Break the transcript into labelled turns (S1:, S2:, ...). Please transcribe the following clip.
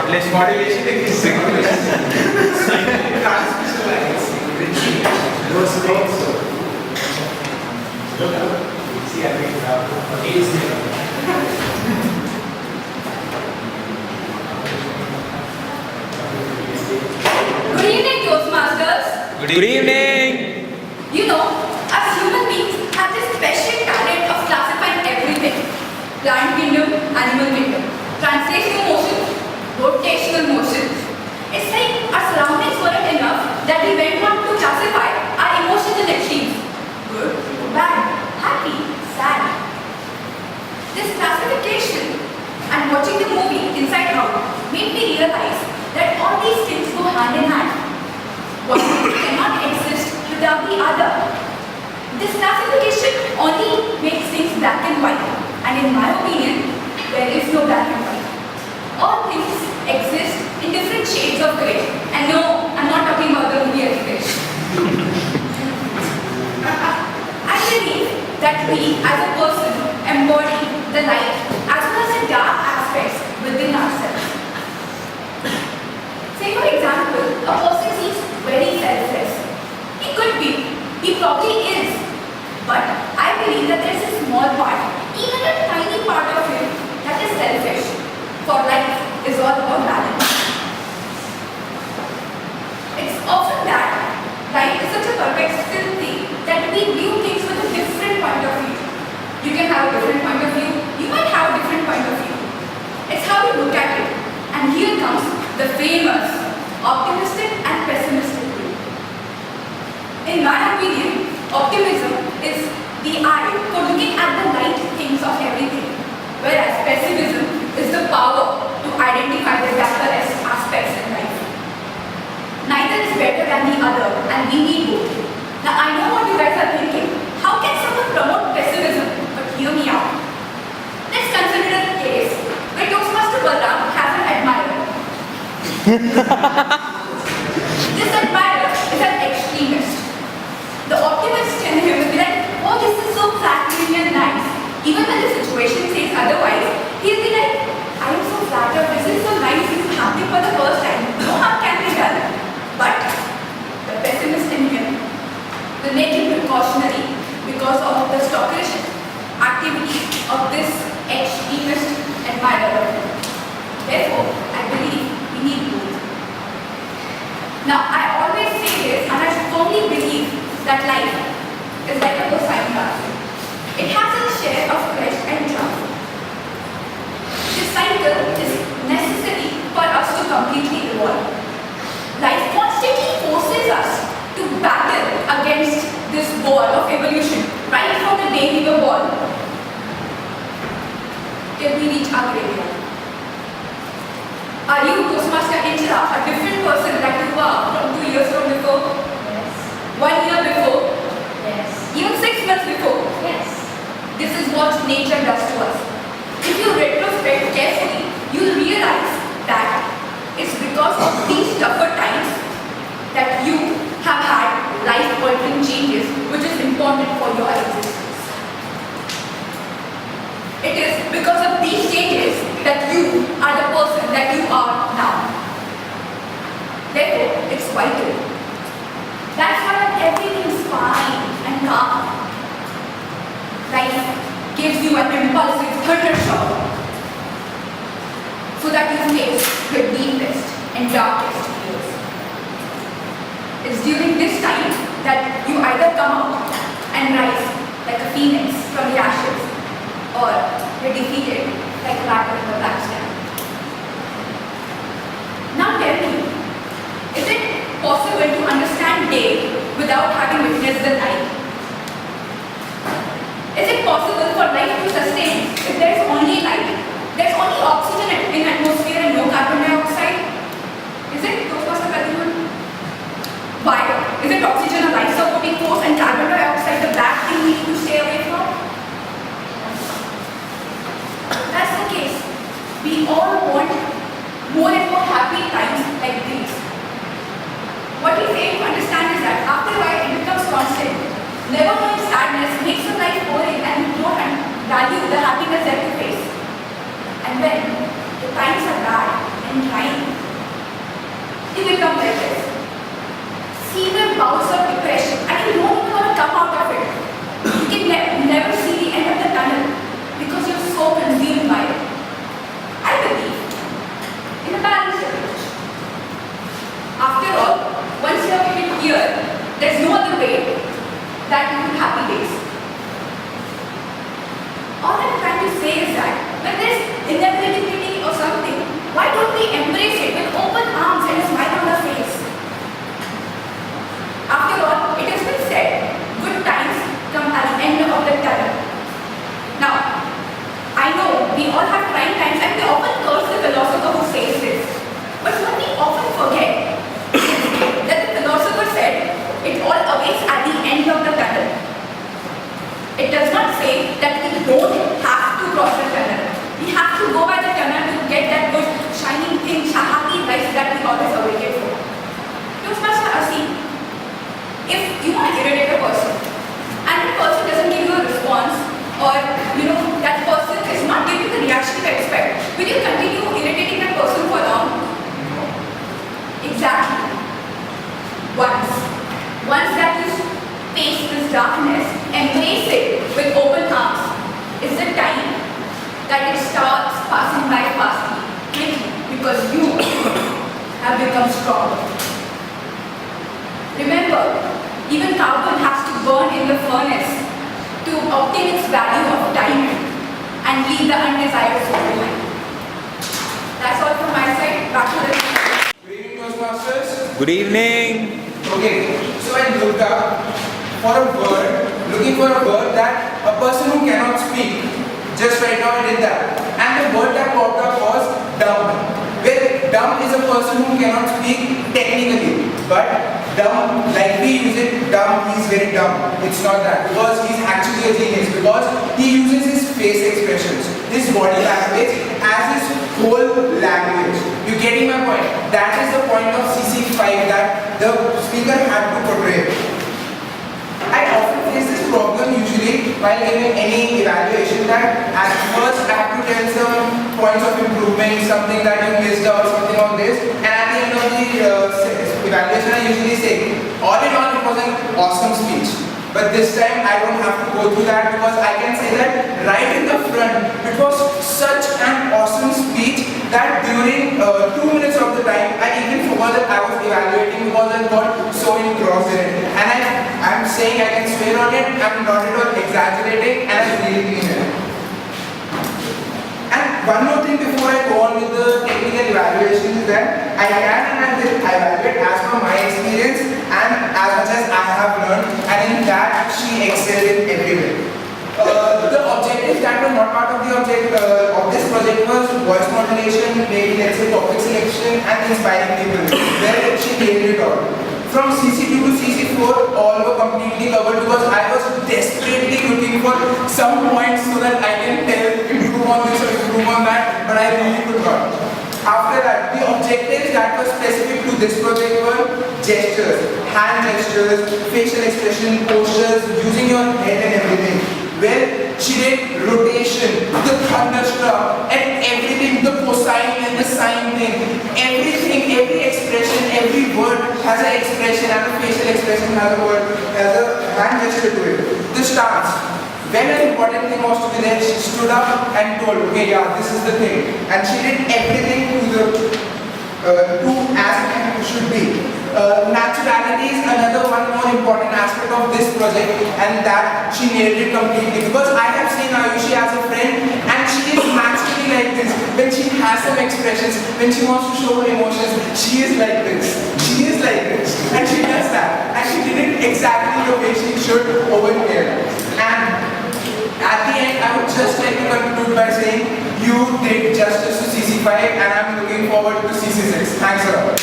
S1: Shortlist motivation is transmission lines. Those things. See, I think
S2: Good evening, Toastmasters.
S3: Good evening.
S2: You know, us human beings have this special talent of classifying everything. Plant kingdom, animal kingdom, translational motion, rotational motion. It's like our surroundings weren't enough that we went on to classify our emotions in extremes. Good, bad, happy, sad. This classification and watching the movie Inside Out made me realize that all these things go hand in hand. One cannot exist without the other. This classification only makes things black and white, and in my opinion, there is no black and white. All things exist in different shades of grey. And no, I'm not talking about the movie Education. I believe that we, as a person, embody the light as well as the dark aspects within ourselves. Say for example, a person seems very selfless. He could be. He probably is. But I believe that there's a small part, even a tiny part of him, that is selfish. For life is all about balance. It's often that life is such a perplexing thing that we view things with a different point of view. You can have a different point of view. You might have a different point of view. It's how you look at it. And here comes the famous optimistic and pessimistic view. In my opinion, optimism is the eye for looking at the light things of everything, whereas pessimism is the power to identify the darker aspects in life. Neither is better than the other, and we need both. Now I know what you guys are thinking. How can someone promote pessimism? But hear me out. Let's consider a case where Toastmaster Balram has an admirer. This admirer is an extremist. The optimist in him will be like, oh, this is so flattering and nice. Even when the situation says otherwise, he'll be like, I am so flattered, this is so nice, this is happening for the first time. No harm can be done. But the pessimist in him will make him precautionary because of the stalkerish activity of this extremist admirer. Therefore, I believe we need both. Now, I always say this, and I firmly believe that life is like a cosine graph. It has its share of crest and trough. This cycle is necessary for us to completely evolve. Life constantly forces us to battle against this ball of evolution right from the day we were born till we reach our graveyard. Are you, Toastmaster Indra, a different person that you were from 2 years from before?
S4: Yes.
S2: 1 year before?
S4: Yes.
S2: Even 6 months before?
S4: Yes.
S2: This is what nature does to us. If you retrospect carefully, you'll realize that it's because of these tougher times that you have had life-altering changes which is important for your existence. It is because of these changes that you are the person that you are now. Therefore, it's vital. That's why when everything is fine and calm, life gives you an impulsive thunder shower so that you face your deepest and darkest fears. It's during this time that you either come out and rise like a phoenix from the ashes, or you're defeated like a battle in the black sky. Now tell me, is it possible to understand day without having witnessed the night? Is it possible for life to sustain if there is only light? There's only oxygen in atmosphere and no carbon dioxide? Is it, Toastmaster Pradyuman? Why? Is it oxygen a life-supporting force and carbon dioxide the bad thing we need to stay away from? That's the case. We all want more and more happy times like these. What we fail to understand is that after a while it becomes constant. Never knowing sadness makes your life boring and you don't value the happiness that you face. And when the times are bad and in line. You become like this. Severe bouts of depression and you don't even want to come out of it. You can never see the end of the tunnel because you're so consumed by it. I believe in a balanced approach. After all, once you have hit here, there's no other way that you can happy days. All I'm trying to say is that when there's inevitability or something, why don't we embrace it with open arms and a smile on our face? After all, it has been said, good times come at the end of the tunnel. Now, I know we all have trying times and we often curse the philosopher who says this. But what we often forget is that the philosopher said, it all awaits at the end of the tunnel. It does not say that we don't have to cross the tunnel. We have to go by the tunnel to get that good, shining thing, happy life that we always awaited for. Toastmaster Asi, if you want to irritate a person, and the person doesn't give you a response, or that person is not giving the reaction you expect, will you continue irritating that person for long? Exactly. Once that you face this darkness, embrace it with open arms. It's the time that it starts passing by fastly, quickly, because you have become stronger. Remember, even carbon has to burn in the furnace to obtain its value of time and leave the undesired soul behind. That's all from my side. Back to the
S1: Good evening, Toastmasters.
S3: Good evening.
S1: Okay, so I looked up looking for a word that a person who cannot speak. Just right now I did that. And the word that popped up was dumb. Well, dumb is a person who cannot speak technically. But dumb, like we use it, dumb, he's very dumb. It's not that. Because he's actually a genius. Because he uses his face expressions, his body language as his whole language. You getting my point? That is the point of CC5 that the speaker had to portray. I often face this problem usually while giving any evaluation that at first I have to tell some points of improvement, something that you missed out, something on this, and at the end of the evaluation I usually say, all in all it was an awesome speech. But this time I don't have to go through that because I can say that right in the front, it was such an awesome speech that during 2 minutes of the time, I even forgot that I was evaluating because I got so engrossed in it. And I'm saying I can swear on it, I'm not at all exaggerating, and I'm really meaning it. And one more thing before I go on with the technical evaluation is that I can and I will evaluate as per my experience and as much as I have learned, and in that she excelled in everywhere. The objectives that were not part of the object of this project was voice modulation, maybe let's say topic selection and inspiring people, where she nailed it all. From CC2 to CC4 all were completely covered because I was desperately looking for some points so that I can improve on this or improve on that, but I really could not. After that, the objectives that were specific to this project were gestures, hand gestures, facial expression, postures, using your head and everything. Well, she did rotation, the thunderstruck, and everything, the cosine and the sine thing. Everything, every expression, every word has an expression, and a facial expression has a word, has a hand gesture to it. The stance. When an important thing was to be there, she stood up and told, okay, yeah, this is the thing. And she did everything to as it should be. Naturality is another one more important aspect of this project, and that she nailed it completely. Because I have seen Ayushi as a friend, and she is naturally like this. When she has some expressions, when she wants to show her emotions, she is like this. She is like this, and she does that. And she did it exactly the way she should over here. And at the end, I would just like to conclude by saying you did justice to CC5, and I'm looking forward to CC6. Thanks a lot.